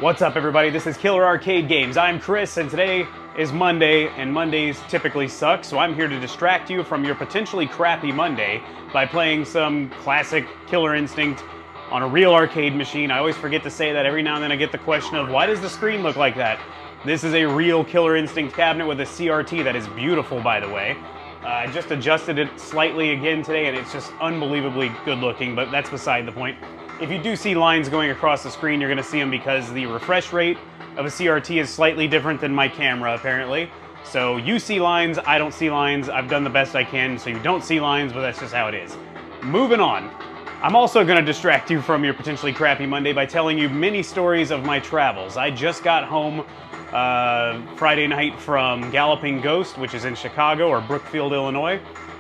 What's up, everybody? This is Killer Arcade Games. I'm Chris, and today is Monday, and Mondays typically suck, so I'm here to distract you from your potentially crappy Monday by playing some classic Killer Instinct on a real arcade machine. I always forget to say that. Every now and then I get the question of, why does the screen look like that? This is a real Killer Instinct cabinet with a CRT that is beautiful, by the way. I just adjusted it slightly again today, and it's just unbelievably good looking, but that's beside the point. If you do see lines going across the screen, you're going to see them because the refresh rate of a CRT is slightly different than my camera, apparently. So you see lines, I don't see lines. I've done the best I can, so you don't see lines, but that's just how it is. Moving on. I'm also going to distract you from your potentially crappy Monday by telling you many stories of my travels. I just got home Friday night from Galloping Ghost, which is in Chicago or Brookfield, Illinois.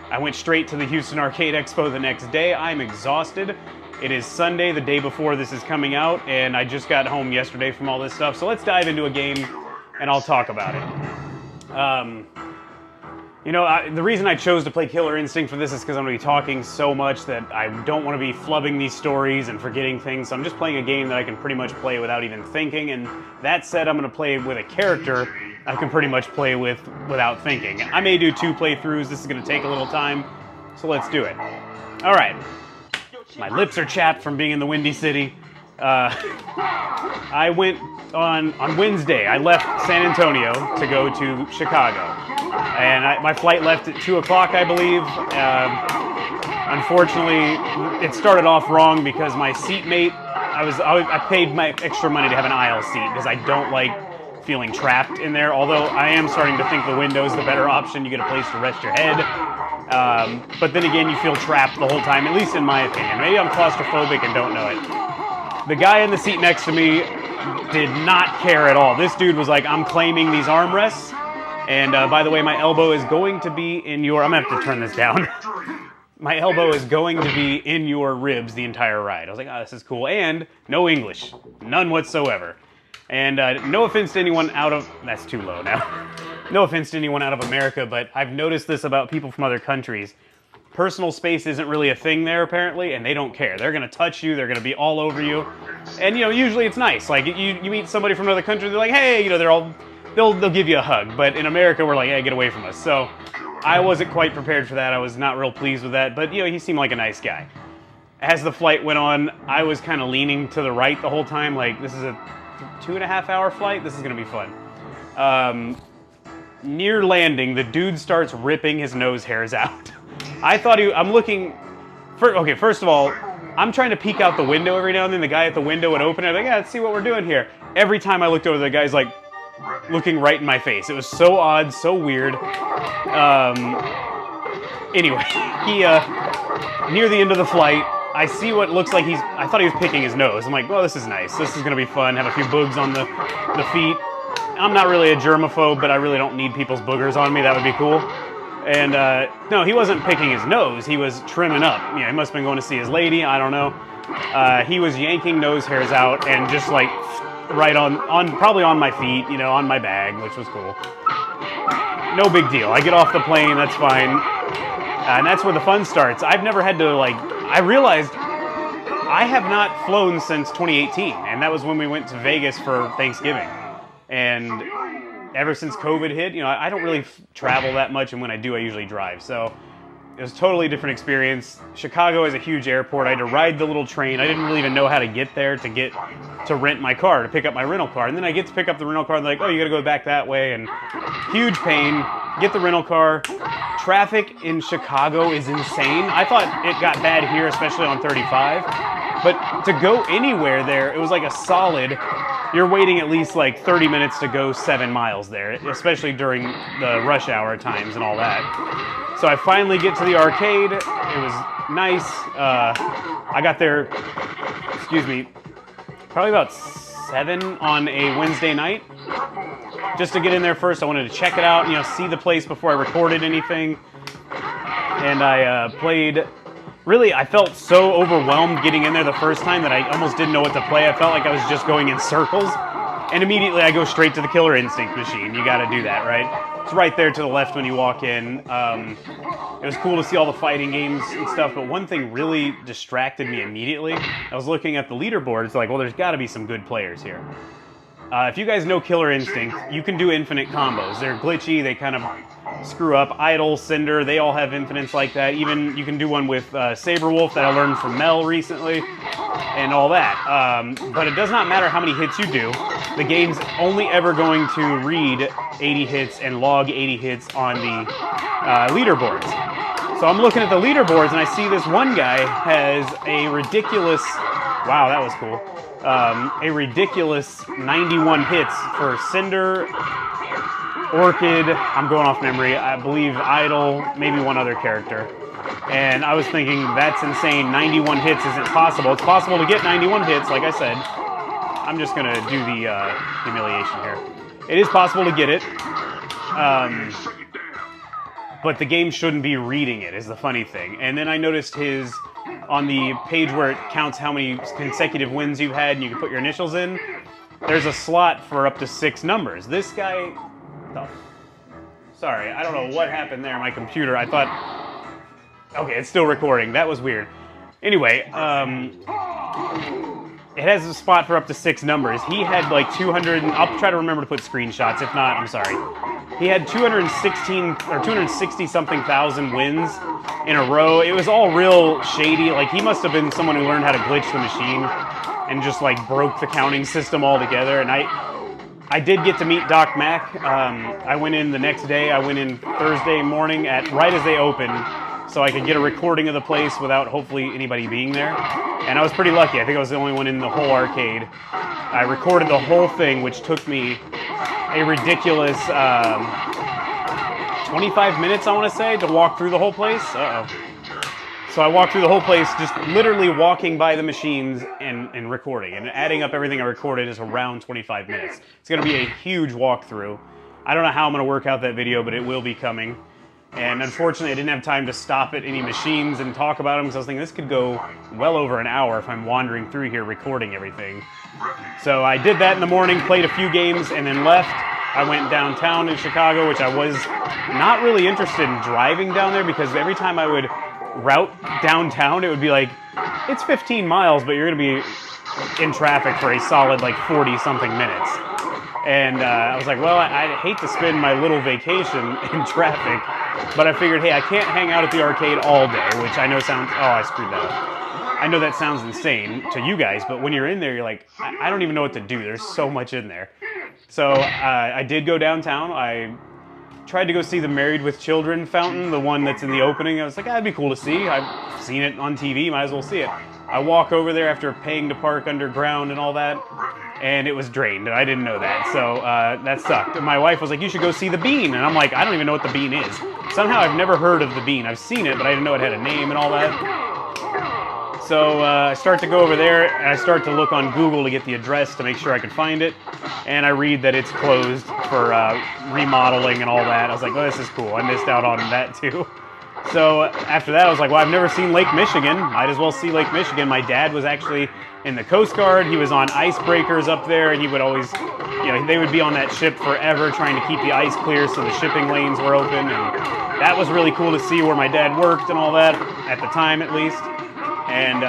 I went straight to the Houston Arcade Expo the next day. I'm exhausted. It is Sunday, the day before this is coming out, and I just got home yesterday from all this stuff. So let's dive into a game, and I'll talk about it. The reason I chose to play Killer Instinct for this is because I'm going to be talking so much that I don't want to be flubbing these stories and forgetting things. So I'm just playing a game that I can pretty much play without even thinking. And that said, I'm going to play with a character I can pretty much play with without thinking. I may do 2 playthroughs. This is going to take a little time, so let's do it. All right. My lips are chapped from being in the Windy City. I went on Wednesday. I left San Antonio to go to Chicago. And my flight left at 2 o'clock, I believe. Unfortunately, it started off wrong because my seatmate, I paid my extra money to have an aisle seat because I don't like feeling trapped in there. Although I am starting to think the window is the better option. You get a place to rest your head. But then again, you feel trapped the whole time, at least in my opinion. Maybe I'm claustrophobic and don't know it. The guy in the seat next to me did not care at all. This dude was like, I'm claiming these armrests. And by the way, my elbow is going to be in your... I'm going to have to turn this down. My elbow is going to be in your ribs the entire ride. I was like, oh, this is cool. And no English. None whatsoever. And no offense to anyone out of... That's too low now. No offense to anyone out of America, but I've noticed this about people from other countries. Personal space isn't really a thing there, apparently, and they don't care. They're going to touch you. They're going to be all over you. And, usually it's nice. Like, you meet somebody from another country, they're like, hey, they'll give you a hug. But in America, we're like, hey, get away from us. So I wasn't quite prepared for that. I was not real pleased with that. But, he seemed like a nice guy. As the flight went on, I was kind of leaning to the right the whole time. Like, this is a 2.5-hour flight. This is going to be fun. Near landing, the dude starts ripping his nose hairs out. I thought okay, first of all, I'm trying to peek out the window every now and then. The guy at the window would open it. I'm like, yeah, let's see what we're doing here. Every time I looked over, the guy's like looking right in my face. It was so odd, so weird. Anyway, he, near the end of the flight, I see what looks like I thought he was picking his nose. I'm like, well, this is nice. This is going to be fun. Have a few bugs on the feet. I'm not really a germaphobe, but I really don't need people's boogers on me. That would be cool. And no, he wasn't picking his nose. He was trimming up. He must have been going to see his lady. I don't know. He was yanking nose hairs out and just like right on probably on my feet, on my bag, which was cool. No big deal. I get off the plane. That's fine. And that's where the fun starts. I've never had to I realized I have not flown since 2018, and that was when we went to Vegas for Thanksgiving. And ever since COVID hit, I don't really travel that much, and when I do, I usually drive. So it was a totally different experience. Chicago is a huge airport. I had to ride the little train. I didn't really even know how to get there to rent my car, to pick up my rental car. And then I get to pick up the rental car, and they're like, oh, you got to go back that way, and huge pain. Get the rental car. Traffic in Chicago is insane. I thought it got bad here, especially on 35. But to go anywhere there, it was like a solid... You're waiting at least like 30 minutes to go 7 miles there, especially during the rush hour times and all that. So I finally get to the arcade. It was nice. I got there, probably about 7 on a Wednesday night. Just to get in there first, I wanted to check it out, see the place before I recorded anything. And I played... Really, I felt so overwhelmed getting in there the first time that I almost didn't know what to play. I felt like I was just going in circles. And immediately I go straight to the Killer Instinct machine. You gotta do that, right? It's right there to the left when you walk in. It was cool to see all the fighting games and stuff, but one thing really distracted me immediately. I was looking at the leaderboard. It's like, well, there's gotta be some good players here. If you guys know Killer Instinct, you can do infinite combos. They're glitchy, they kind of screw up. Idol, Cinder, they all have infinites like that. Even you can do one with Saberwolf that I learned from Mel recently, and all that. But it does not matter how many hits you do. The game's only ever going to read 80 hits and log 80 hits on the leaderboards. So I'm looking at the leaderboards and I see this one guy has a ridiculous, wow, that was cool. A ridiculous 91 hits for Cinder, Orchid, I'm going off memory, I believe Idol, maybe one other character. And I was thinking, that's insane, 91 hits isn't possible. It's possible to get 91 hits, like I said. I'm just gonna do the humiliation here. It is possible to get it, but the game shouldn't be reading it, is the funny thing. And then I noticed his, on the page where it counts how many consecutive wins you've had and you can put your initials in, there's a slot for up to 6 numbers. This guy, oh, sorry, I don't know what happened there, my computer, I thought, okay, it's still recording, that was weird. Anyway, it has a spot for up to 6 numbers. He had like 200, I'll try to remember to put screenshots, if not, I'm sorry. He had 216 or 260 something thousand wins in a row. It was all real shady. Like, he must have been someone who learned how to glitch the machine and just like broke the counting system altogether. And I did get to meet Doc Mack. I went in the next day. I went in Thursday morning right as they opened, so I could get a recording of the place without hopefully anybody being there. And I was pretty lucky. I think I was the only one in the whole arcade. I recorded the whole thing, which took me a ridiculous 25 minutes, I want to say, to walk through the whole place. So I walked through the whole place, just literally walking by the machines and recording. And adding up everything I recorded is around 25 minutes. It's going to be a huge walkthrough. I don't know how I'm going to work out that video, but it will be coming. And unfortunately, I didn't have time to stop at any machines and talk about them, because I was thinking this could go well over an hour if I'm wandering through here recording everything. So I did that in the morning, played a few games, and then left. I went downtown in Chicago, which I was not really interested in driving down there, because every time I would route downtown, it would be like, it's 15 miles, but you're going to be in traffic for a solid like 40-something minutes. And I was like, well, I'd hate to spend my little vacation in traffic, but I figured, hey, I can't hang out at the arcade all day, which I know sounds, oh, I screwed that up. I know that sounds insane to you guys, but when you're in there, you're like, I don't even know what to do. There's so much in there. So I did go downtown. I tried to go see the Married with Children fountain, the one that's in the opening. I was like, that'd be cool to see. I've seen it on TV, might as well see it. I walk over there after paying to park underground and all that, and it was drained, and I didn't know that, so that sucked. And my wife was like, you should go see the Bean, and I'm like, I don't even know what the Bean is. Somehow I've never heard of the Bean. I've seen it, but I didn't know it had a name and all that. So I start to go over there, and I start to look on Google to get the address to make sure I could find it, and I read that it's closed for remodeling and all that. I was like, oh, this is cool. I missed out on that too. So after that, I was like, well, I've never seen Lake Michigan. Might as well see Lake Michigan. My dad was actually in the Coast Guard. He was on icebreakers up there, and he would always, you know, they would be on that ship forever trying to keep the ice clear so the shipping lanes were open. And that was really cool to see where my dad worked and all that, at the time at least. And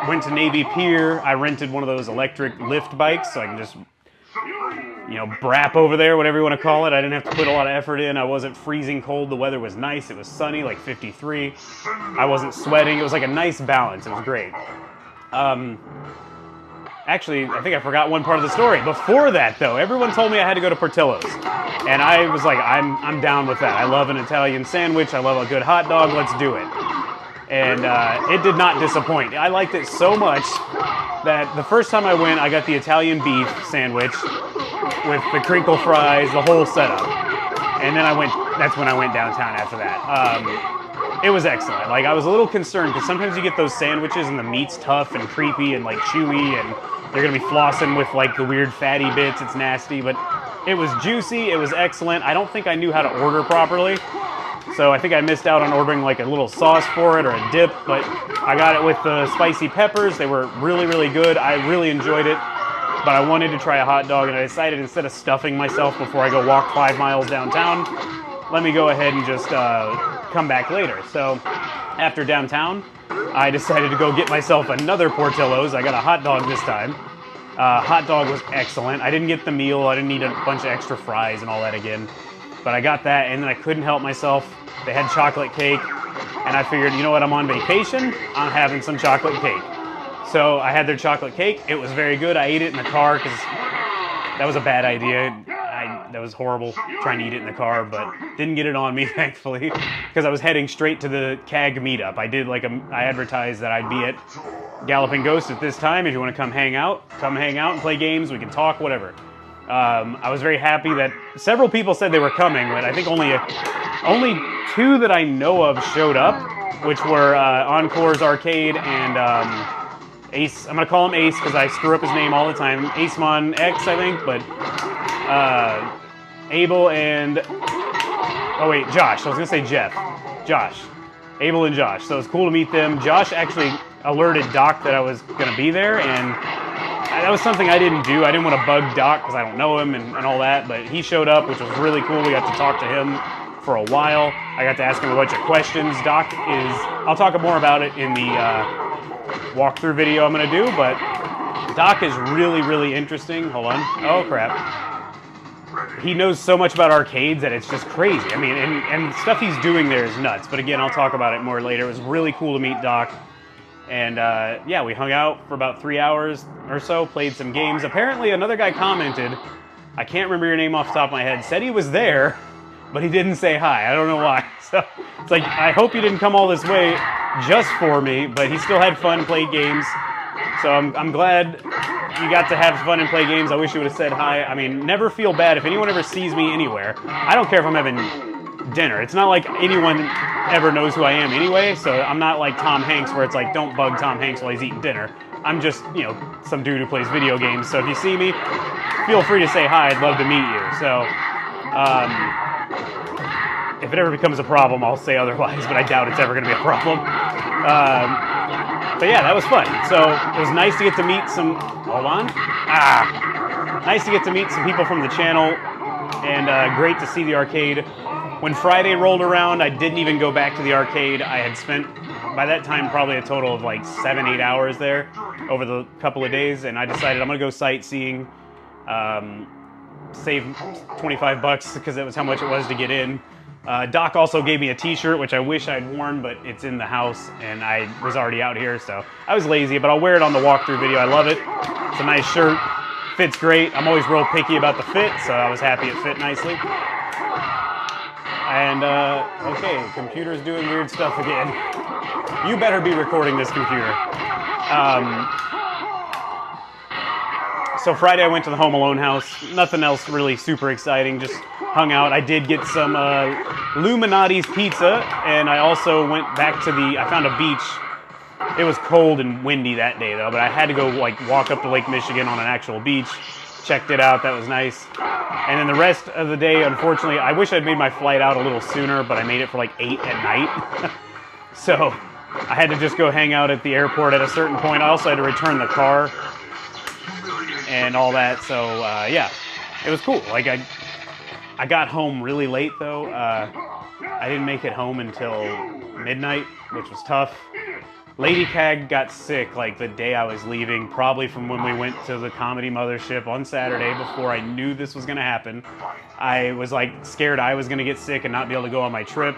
went to Navy Pier. I rented one of those electric lift bikes so I can just, you know, brap over there, whatever you want to call it. I didn't have to put a lot of effort in. I wasn't freezing cold. The weather was nice. It was sunny, like 53. I wasn't sweating. It was like a nice balance. It was great. Actually, I think I forgot one part of the story. Before that, though, everyone told me I had to go to Portillo's. And I was like, I'm down with that. I love an Italian sandwich. I love a good hot dog. Let's do it. And it did not disappoint. I liked it so much that the first time I went, I got the Italian beef sandwich with the crinkle fries, the whole setup. And then that's when I went downtown after that. It was excellent. Like, I was a little concerned because sometimes you get those sandwiches and the meat's tough and creepy and like chewy, and you're gonna be flossing with like the weird fatty bits. It's nasty, but it was juicy. It was excellent. I don't think I knew how to order properly. So I think I missed out on ordering like a little sauce for it or a dip, but I got it with the spicy peppers. They were really, really good. I really enjoyed it, but I wanted to try a hot dog, and I decided instead of stuffing myself before I go walk 5 miles downtown, let me go ahead and just come back later. So after downtown, I decided to go get myself another Portillo's. I got a hot dog this time, Hot dog was excellent. I didn't get the meal. I didn't need a bunch of extra fries and all that again. But I got that, and then I couldn't help myself. They had chocolate cake, and I figured, you know what, I'm on vacation. I'm having some chocolate cake. So I had their chocolate cake. It was very good. I ate it in the car because that was a bad idea. That was horrible trying to eat it in the car, but didn't get it on me, thankfully, because I was heading straight to the CAG meetup. I advertised that I'd be at Galloping Ghost at this time. If you want to come hang out and play games. We can talk, whatever. I was very happy that several people said they were coming, but I think only 2 that I know of showed up, which were Encore's Arcade and Ace. I'm gonna call him Ace because I screw up his name all the time. Acemon X, I think, but Abel and Josh. I was gonna say Jeff. Josh. Abel and Josh. So it's cool to meet them. Josh actually alerted Doc that I was gonna be there, and that was something I didn't do. I didn't want to bug Doc because I don't know him and all that, but he showed up, which was really cool. We got to talk to him for a while. I got to ask him a bunch of questions. I'll talk more about it in the walkthrough video I'm gonna do, but Doc is really, really interesting. Hold on. Oh, crap. He knows so much about arcades that it's just crazy. I mean, and stuff he's doing there is nuts. But again, I'll talk about it more later. It was really cool to meet Doc. And yeah, we hung out for about 3 hours or so, played some games. Apparently, another guy commented, I can't remember your name off the top of my head, said he was there, but he didn't say hi. I don't know why. So it's like, I hope you didn't come all this way just for me, but he still had fun, played games. So I'm glad you got to have fun and play games. I wish you would have said hi. I mean, never feel bad if anyone ever sees me anywhere. I don't care if I'm having dinner. It's not like anyone ever knows who I am anyway, so I'm not like Tom Hanks where it's like, don't bug Tom Hanks while he's eating dinner. I'm just, some dude who plays video games. So if you see me, feel free to say hi. I'd love to meet you. So if it ever becomes a problem, I'll say otherwise, but I doubt it's ever going to be a problem. But yeah, that was fun. So it was nice to get to meet some, nice to get to meet some people from the channel, and great to see the arcade. When Friday rolled around, I didn't even go back to the arcade. I had spent, by that time, probably a total of like 7-8 hours there over the couple of days, and I decided I'm gonna go sightseeing, save $25 because that was how much it was to get in. Doc also gave me a t-shirt, which I wish I'd worn, but it's in the house, and I was already out here, so I was lazy, but I'll wear it on the walkthrough video. I love it. It's a nice shirt. Fits great. I'm always real picky about the fit, so I was happy it fit nicely. And, okay, computer's doing weird stuff again. You better be recording this computer. So Friday I went to the Home Alone house. Nothing else really super exciting, just hung out. I did get some Illuminati's pizza, and I also went back to I found a beach. It was cold and windy that day though, but I had to go walk up to Lake Michigan on an actual beach. Checked it out, that was nice. And then the rest of the day, unfortunately, I wish I'd made my flight out a little sooner, but I made it for like 8 at night. So I had to just go hang out at the airport at a certain point. I also had to return the car and all that, so yeah, it was cool. Like I got home really late though. I didn't make it home until midnight, which was tough. Lady Cag got sick like the day I was leaving, probably from when we went to the Comedy Mothership on Saturday before I knew this was gonna happen. I was like scared I was gonna get sick and not be able to go on my trip.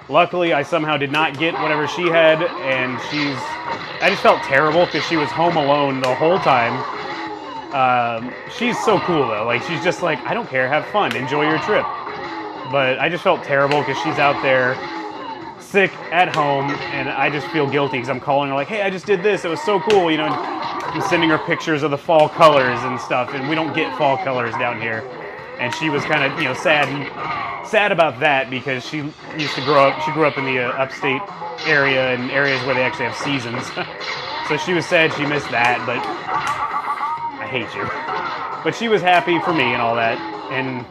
Luckily, I somehow did not get whatever she had, and I just felt terrible because she was home alone the whole time. She's so cool though, like she's just like, I don't care, have fun, enjoy your trip. But I just felt terrible because she's out there sick at home, and I just feel guilty because I'm calling her like, hey, I just did this, it was so cool, I'm sending her pictures of the fall colors and stuff, and we don't get fall colors down here. And she was kind of, sad about that because she grew up in the upstate area, and areas where they actually have seasons. So she was sad she missed that, but I hate you. But she was happy for me and all that, and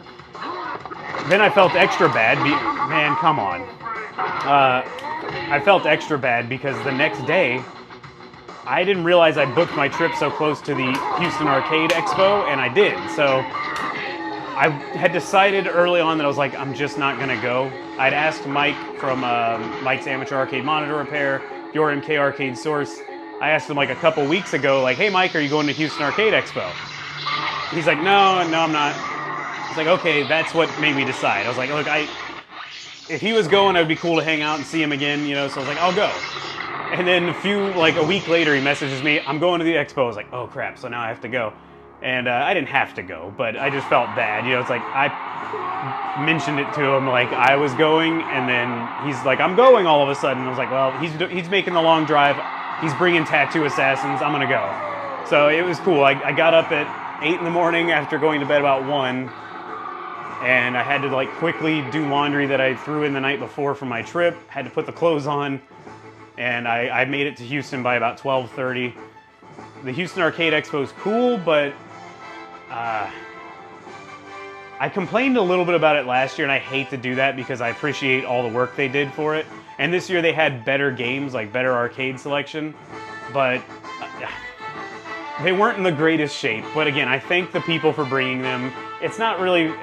then I felt extra bad. Man, come on. I felt extra bad because the next day, I didn't realize I booked my trip so close to the Houston Arcade Expo, and I did. So I had decided early on that I was like, I'm just not gonna go. I'd asked Mike from Mike's Amateur Arcade Monitor Repair, Your MK Arcade Source, I asked him like a couple weeks ago, like, hey Mike, are you going to Houston Arcade Expo? He's like, no, I'm not. It's like, okay, that's what made me decide. I was like, look, if he was going, it would be cool to hang out and see him again, you know, so I was like, I'll go. And then a week later, he messages me, I'm going to the expo. I was like, oh crap, so now I have to go. And I didn't have to go, but I just felt bad. You know, it's like, I mentioned it to him, like I was going, and then he's like, I'm going all of a sudden. I was like, well, he's making the long drive. He's bringing tattoo assassins. I'm gonna go. So it was cool. I got up at 8 in the morning after going to bed about 1. And I had to like quickly do laundry that I threw in the night before for my trip. Had to put the clothes on. And I made it to Houston by about 12:30. The Houston Arcade Expo is cool, but I complained a little bit about it last year, and I hate to do that because I appreciate all the work they did for it. And this year they had better games, like better arcade selection, but they weren't in the greatest shape. But again, I thank the people for bringing them. It's not really...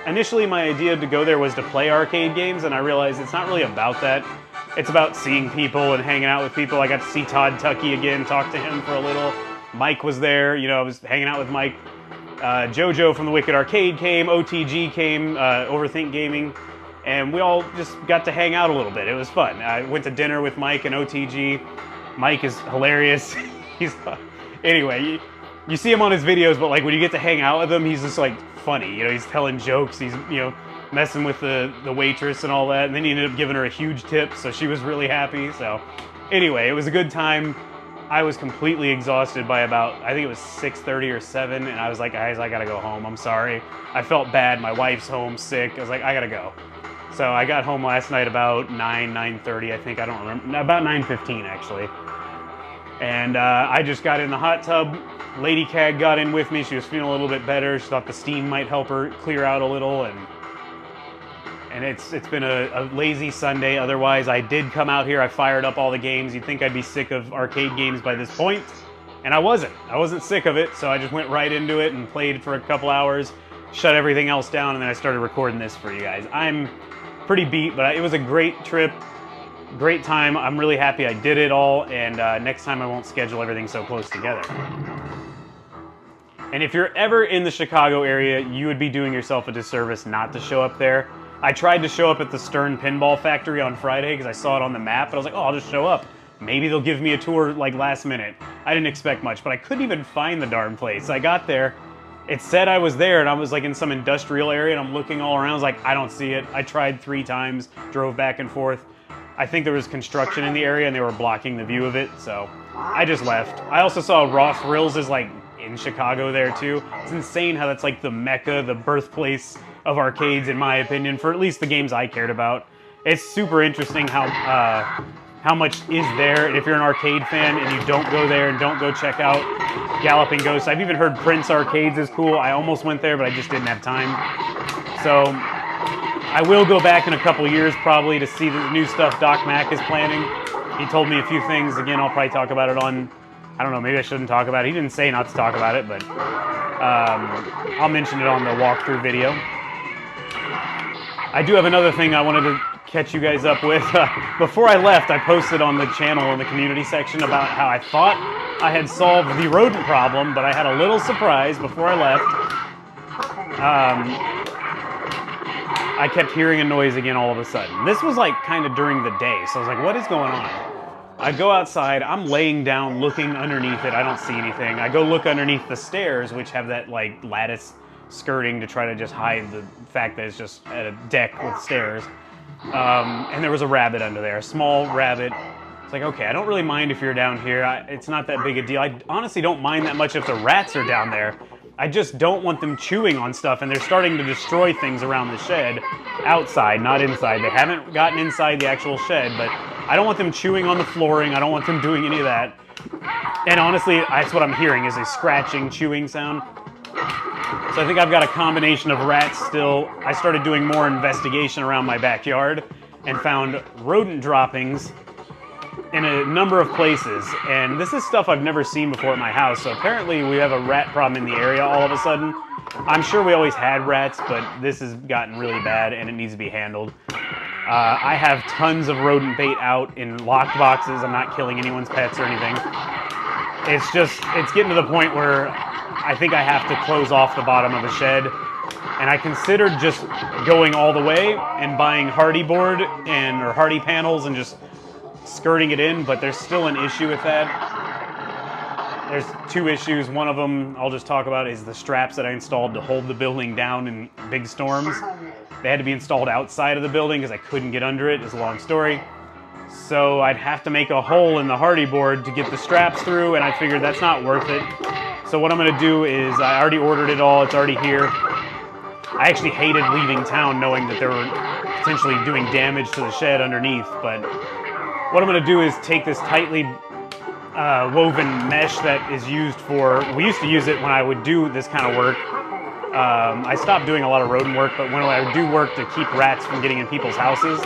Initially, my idea to go there was to play arcade games, and I realized it's not really about that. It's about seeing people and hanging out with people. I got to see Todd Tuckey again, talk to him for a little. Mike was there, you know, I was hanging out with Mike. Jojo from the Wicked Arcade came, OTG came, Overthink Gaming, and we all just got to hang out a little bit. It was fun. I went to dinner with Mike and OTG. Mike is hilarious. Anyway, you see him on his videos, but like when you get to hang out with him, he's just like funny. You know, he's telling jokes, he's, you know, messing with the waitress and all that, and then he ended up giving her a huge tip, so she was really happy. So anyway, it was a good time. I was completely exhausted by about, I think it was 6:30 or 7, and I was like, guys, I gotta go home, I'm sorry. I felt bad, my wife's home sick, I was like, I gotta go. So I got home last night about 9:30, I think, I don't remember, about 9:15 actually. And I just got in the hot tub. Lady Cag got in with me, she was feeling a little bit better, she thought the steam might help her clear out a little, and it's been a lazy Sunday. Otherwise, I did come out here. I fired up all the games. You'd think I'd be sick of arcade games by this point, and I wasn't. I wasn't sick of it, so I just went right into it and played for a couple hours, shut everything else down, and then I started recording this for you guys. I'm pretty beat, but it was a great trip, great time. I'm really happy I did it all, and next time I won't schedule everything so close together. And if you're ever in the Chicago area, you would be doing yourself a disservice not to show up there. I tried to show up at the Stern Pinball Factory on Friday because I saw it on the map, but I was like, oh, I'll just show up. Maybe they'll give me a tour like last minute. I didn't expect much, but I couldn't even find the darn place. I got there, it said I was there, and I was like in some industrial area, and I'm looking all around, I was like, I don't see it. I tried 3 times, drove back and forth. I think there was construction in the area, and they were blocking the view of it, so I just left. I also saw Raw Thrills is like in Chicago there too. It's insane how that's like the mecca, the birthplace of arcades, in my opinion, for at least the games I cared about. It's super interesting how much is there, and if you're an arcade fan and you don't go there and don't go check out Galloping Ghosts. I've even heard Prince Arcades is cool. I almost went there, but I just didn't have time. So I will go back in a couple years probably to see the new stuff Doc Mack is planning. He told me a few things. Again, I'll probably talk about it on, I don't know, maybe I shouldn't talk about it. He didn't say not to talk about it, but I'll mention it on the walkthrough video. I do have another thing I wanted to catch you guys up with. Before I left, I posted on the channel in the community section about how I thought I had solved the rodent problem, but I had a little surprise before I left. I kept hearing a noise again all of a sudden. This was like kind of during the day, so I was like, what is going on? I go outside, I'm laying down looking underneath it, I don't see anything. I go look underneath the stairs, which have that like lattice skirting to try to just hide the fact that it's just at a deck with stairs. And there was a rabbit under there, a small rabbit. It's like, okay, I don't really mind if you're down here. It's not that big a deal. I honestly don't mind that much if the rats are down there. I just don't want them chewing on stuff, and they're starting to destroy things around the shed outside, not inside. They haven't gotten inside the actual shed, but I don't want them chewing on the flooring. I don't want them doing any of that. And honestly, that's what I'm hearing, is a scratching, chewing sound. So I think I've got a combination of rats still. I started doing more investigation around my backyard and found rodent droppings in a number of places. And this is stuff I've never seen before at my house. So apparently we have a rat problem in the area all of a sudden. I'm sure we always had rats, but this has gotten really bad and it needs to be handled. I have tons of rodent bait out in locked boxes. I'm not killing anyone's pets or anything. It's getting to the point where I think I have to close off the bottom of the shed. And I considered just going all the way and buying hardy board or hardy panels and just skirting it in, but there's still an issue with that. There's two issues. One of them I'll just talk about is the straps that I installed to hold the building down in big storms. They had to be installed outside of the building because I couldn't get under it. It's a long story. So I'd have to make a hole in the hardy board to get the straps through, and I figured that's not worth it. So what I'm gonna do is, I already ordered it all, it's already here. I actually hated leaving town knowing that they were potentially doing damage to the shed underneath, but what I'm going to do is take this tightly woven mesh that is used we used to use it when I would do this kind of work. I stopped doing a lot of rodent work, but when I would do work to keep rats from getting in people's houses,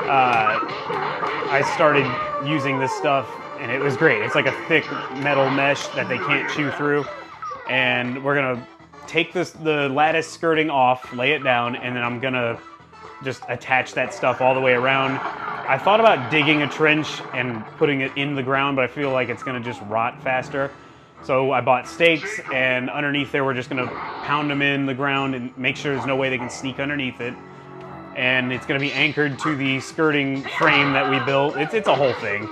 I started using this stuff, and it was great. It's like a thick metal mesh that they can't chew through, and we're going to take the lattice skirting off, lay it down, and then I'm gonna just attach that stuff all the way around. I thought about digging a trench and putting it in the ground, but I feel like it's gonna just rot faster. So I bought stakes, and underneath there we're just gonna pound them in the ground and make sure there's no way they can sneak underneath it. And it's gonna be anchored to the skirting frame that we built. It's a whole thing.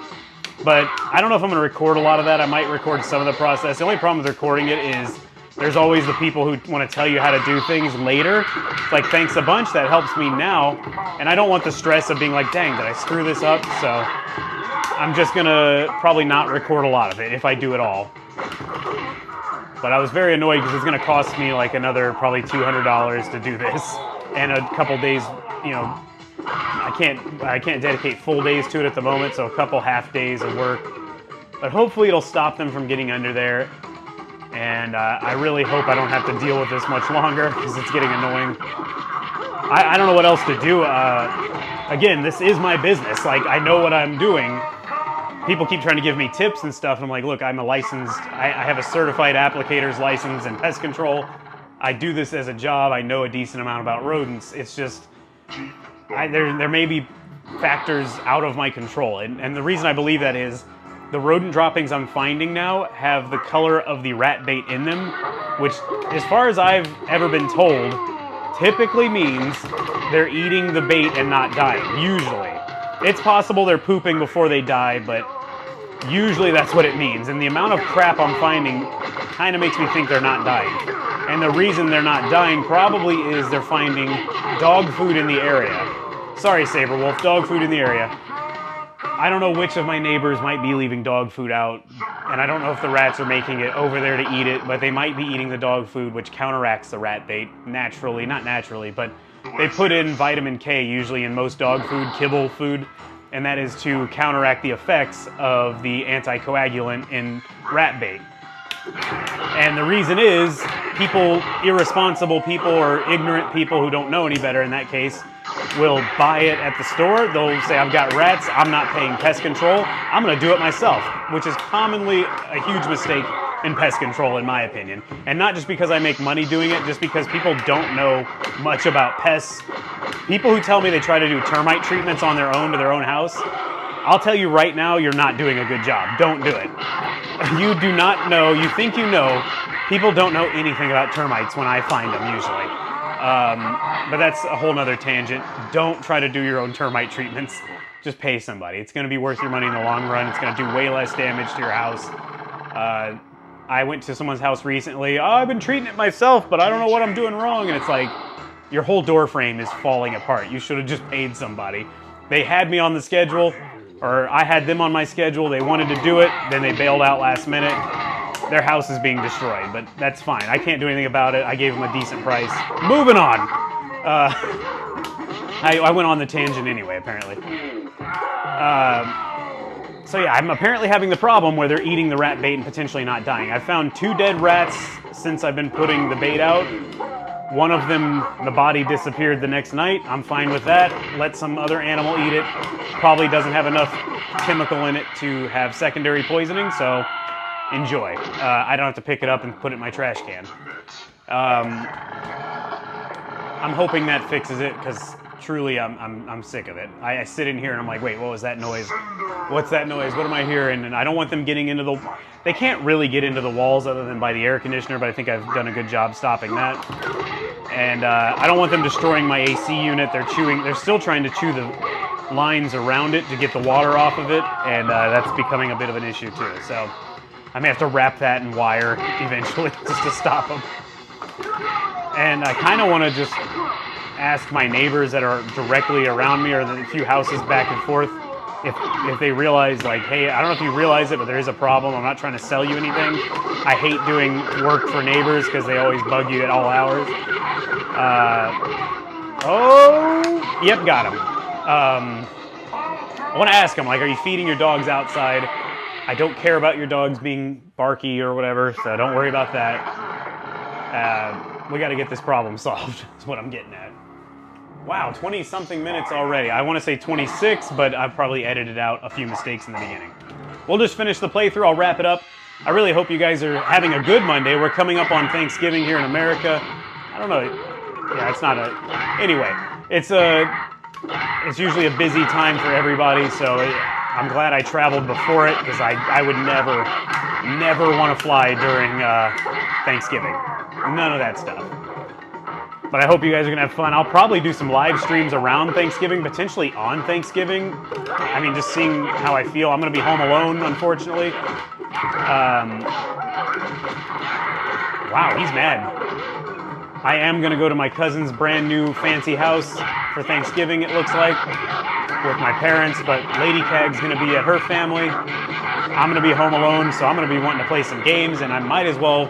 But I don't know if I'm gonna record a lot of that. I might record some of the process. The only problem with recording it is there's always the people who want to tell you how to do things later. It's like, thanks a bunch, that helps me now. And I don't want the stress of being like, dang, did I screw this up? So I'm just gonna probably not record a lot of it if I do it all. But I was very annoyed because it's gonna cost me like another probably $200 to do this. And a couple days, you know, I can't dedicate full days to it at the moment, so a couple half days of work. But hopefully it'll stop them from getting under there. And I really hope I don't have to deal with this much longer because it's getting annoying. I don't know what else to do. Again, this is my business. Like, I know what I'm doing. People keep trying to give me tips and stuff, and I'm like, look, I'm a licensed, I have a certified applicator's license in pest control. I do this as a job. I know a decent amount about rodents. It's just, there may be factors out of my control. And the reason I believe that is, the rodent droppings I'm finding now have the color of the rat bait in them, which, as far as I've ever been told, typically means they're eating the bait and not dying, usually. It's possible they're pooping before they die, but usually that's what it means. And the amount of crap I'm finding kind of makes me think they're not dying. And the reason they're not dying probably is they're finding dog food in the area. Sorry, Saber Wolf, dog food in the area. I don't know which of my neighbors might be leaving dog food out, and I don't know if the rats are making it over there to eat it, but they might be eating the dog food, which counteracts the rat bait naturally, not naturally, but they put in vitamin K usually in most dog food, kibble food, and that is to counteract the effects of the anticoagulant in rat bait. And the reason is, people, irresponsible people or ignorant people who don't know any better in that case, will buy it at the store. They'll say, I've got rats, I'm not paying pest control, I'm gonna do it myself, which is commonly a huge mistake in pest control, in my opinion. And not just because I make money doing it, just because people don't know much about pests. People who tell me they try to do termite treatments on their own to their own house, I'll tell you right now, you're not doing a good job. Don't do it. You do not know, you think you know, people don't know anything about termites when I find them usually. But that's a whole nother tangent. Don't try to do your own termite treatments. Just pay somebody. It's going to be worth your money in the long run. It's going to do way less damage to your house. I went to someone's house recently. Oh, I've been treating it myself, but I don't know what I'm doing wrong. And it's like, your whole door frame is falling apart. You should have just paid somebody. They had me on the schedule, or I had them on my schedule. They wanted to do it. Then they bailed out last minute. Their house is being destroyed, but that's fine. I can't do anything about it. I gave them a decent price. Moving on. I went on the tangent anyway, apparently. So yeah, I'm apparently having the problem where they're eating the rat bait and potentially not dying. I've found 2 dead rats since I've been putting the bait out. One of them, the body disappeared the next night. I'm fine with that. Let some other animal eat it. Probably doesn't have enough chemical in it to have secondary poisoning, so enjoy. I don't have to pick it up and put it in my trash can. I'm hoping that fixes it, because truly, I'm sick of it. I sit in here and I'm like, wait, what was that noise? What's that noise? What am I hearing? And I don't want them getting into the... They can't really get into the walls other than by the air conditioner, but I think I've done a good job stopping that. And I don't want them destroying my AC unit. They're still trying to chew the lines around it to get the water off of it, and that's becoming a bit of an issue too. So I may have to wrap that in wire eventually just to stop them. And I kind of want to just ask my neighbors that are directly around me or the few houses back and forth if they realize, like, hey, I don't know if you realize it, but there is a problem. I'm not trying to sell you anything. I hate doing work for neighbors because they always bug you at all hours. Oh, yep, got him. I want to ask them, like, are you feeding your dogs outside? I don't care about your dogs being barky or whatever, so don't worry about that. We got to get this problem solved, is what I'm getting at. Wow, 20-something minutes already. I want to say 26, but I've probably edited out a few mistakes in the beginning. We'll just finish the playthrough. I'll wrap it up. I really hope you guys are having a good Monday. We're coming up on Thanksgiving here in America. I don't know. Yeah, it's not a... Anyway, it's usually a busy time for everybody, so I'm glad I traveled before it because I would never want to fly during Thanksgiving. None of that stuff. But I hope you guys are going to have fun. I'll probably do some live streams around Thanksgiving, potentially on Thanksgiving. I mean, just seeing how I feel. I'm going to be home alone, unfortunately. Wow, he's mad. I am going to go to my cousin's brand new fancy house for Thanksgiving, it looks like, with my parents. But Lady Cag's going to be at her family. I'm going to be home alone, so I'm going to be wanting to play some games, and I might as well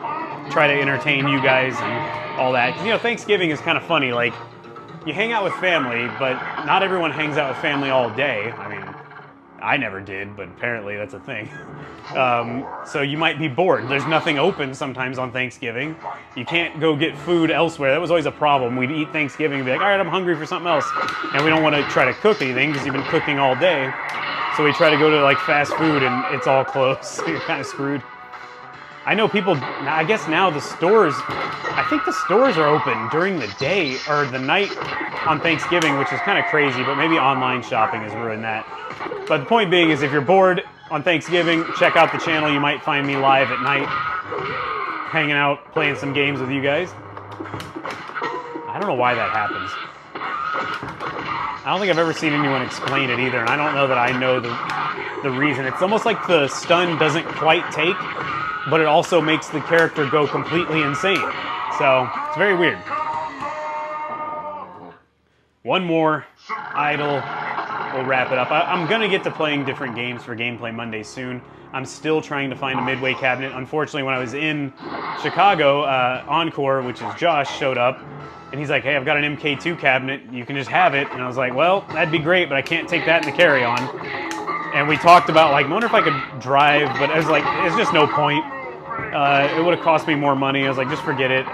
try to entertain you guys and all that. 'Cause, you know, Thanksgiving is kind of funny. Like, you hang out with family, but not everyone hangs out with family all day. I mean, I never did, but apparently that's a thing. So you might be bored. There's nothing open sometimes on Thanksgiving. You can't go get food elsewhere. That was always a problem. We'd eat Thanksgiving and be like, all right, I'm hungry for something else. And we don't want to try to cook anything because you've been cooking all day. So we try to go to like fast food and it's all closed. So you're kind of screwed. I know people, I guess now the stores, I think the stores are open during the day or the night on Thanksgiving, which is kind of crazy, but maybe online shopping has ruined that. But the point being is if you're bored on Thanksgiving, check out the channel. You might find me live at night, hanging out, playing some games with you guys. I don't know why that happens. I don't think I've ever seen anyone explain it either, and I don't know that I know the reason. It's almost like the stun doesn't quite take, but it also makes the character go completely insane. So, it's very weird. One more idle, we'll wrap it up. I'm going to get to playing different games for Gameplay Monday soon. I'm still trying to find a midway cabinet. Unfortunately, when I was in Chicago, Encore, which is Josh, showed up, and he's like, hey, I've got an MK2 cabinet, you can just have it. And I was like, well, that'd be great, but I can't take that in the carry-on. And we talked about, like, I wonder if I could drive, but I was like, it's just no point. It would have cost me more money. I was like, just forget it.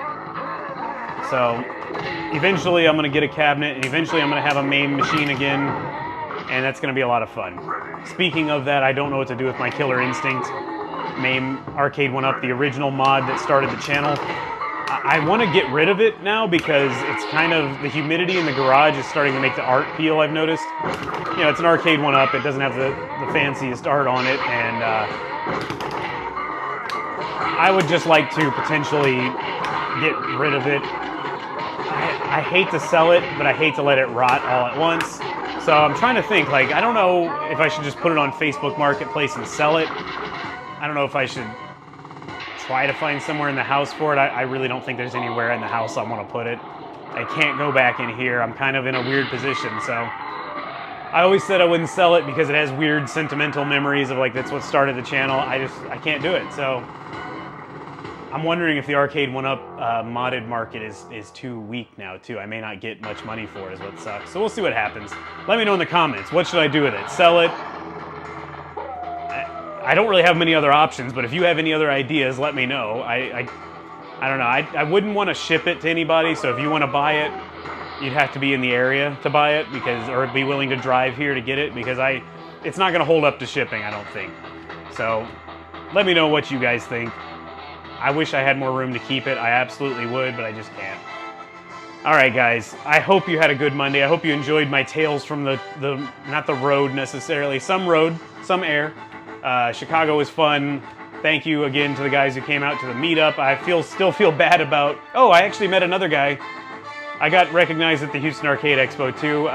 So eventually I'm going to get a cabinet, and eventually I'm going to have a MAME machine again, and that's going to be a lot of fun. Speaking of that, I don't know what to do with my Killer Instinct MAME Arcade 1-Up, the original mod that started the channel. I want to get rid of it now because it's kind of, the humidity in the garage is starting to make the art peel, I've noticed. You know, it's an Arcade 1-Up. It doesn't have the fanciest art on it, and I would just like to potentially get rid of it. I hate to sell it, but I hate to let it rot all at once. So I'm trying to think, like, I don't know if I should just put it on Facebook Marketplace and sell it. I don't know if I should try to find somewhere in the house for it. I really don't think there's anywhere in the house I want to put it. I can't go back in here. I'm kind of in a weird position, so I always said I wouldn't sell it because it has weird sentimental memories of, like, that's what started the channel. I can't do it, so I'm wondering if the Arcade 1-Up modded market is too weak now, too. I may not get much money for it, is what sucks. So we'll see what happens. Let me know in the comments. What should I do with it? Sell it? I don't really have many other options, but if you have any other ideas, let me know. I don't know. I wouldn't want to ship it to anybody, so if you want to buy it, you'd have to be in the area to buy it, or be willing to drive here to get it, because it's not going to hold up to shipping, I don't think. So let me know what you guys think. I wish I had more room to keep it. I absolutely would, but I just can't. All right, guys, I hope you had a good Monday. I hope you enjoyed my tales from not the road necessarily, some road, some air. Chicago was fun. Thank you again to the guys who came out to the meetup. I still feel bad about, oh, I actually met another guy. I got recognized at the Houston Arcade Expo too.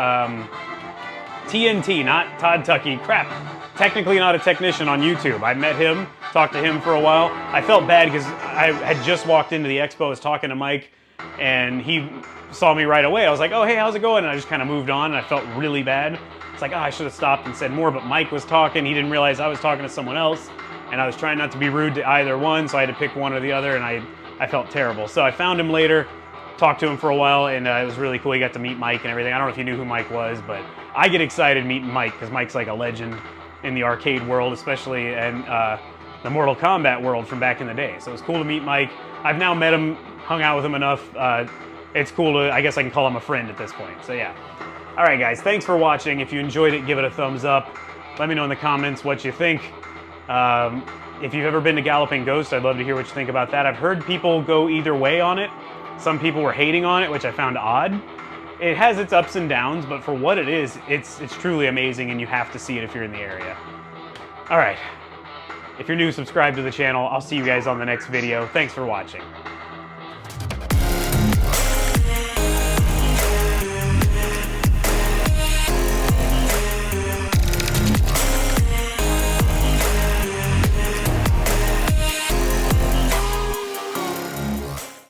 TNT, not Todd Tucky, crap. Technically not a technician on YouTube. I met him, talked to him for a while. I felt bad because I had just walked into the expo, was talking to Mike, and he saw me right away. I was like, oh, hey, how's it going? And I just kind of moved on, and I felt really bad. It's like, oh, I should have stopped and said more, but Mike was talking. He didn't realize I was talking to someone else, and I was trying not to be rude to either one, so I had to pick one or the other, and I felt terrible. So I found him later, talked to him for a while, and it was really cool. He got to meet Mike and everything. I don't know if you knew who Mike was, but I get excited meeting Mike because Mike's like a legend in the arcade world, especially in the Mortal Kombat world from back in the day. So it was cool to meet Mike. I've now met him, hung out with him enough. It's cool to, I guess I can call him a friend at this point. So yeah. All right, guys, thanks for watching. If you enjoyed it, give it a thumbs up. Let me know in the comments what you think. If you've ever been to Galloping Ghost, I'd love to hear what you think about that. I've heard people go either way on it. Some people were hating on it, which I found odd. It has its ups and downs, but for what it is, it's truly amazing, and you have to see it if you're in the area. All right. If you're new, subscribe to the channel. I'll see you guys on the next video. Thanks for watching.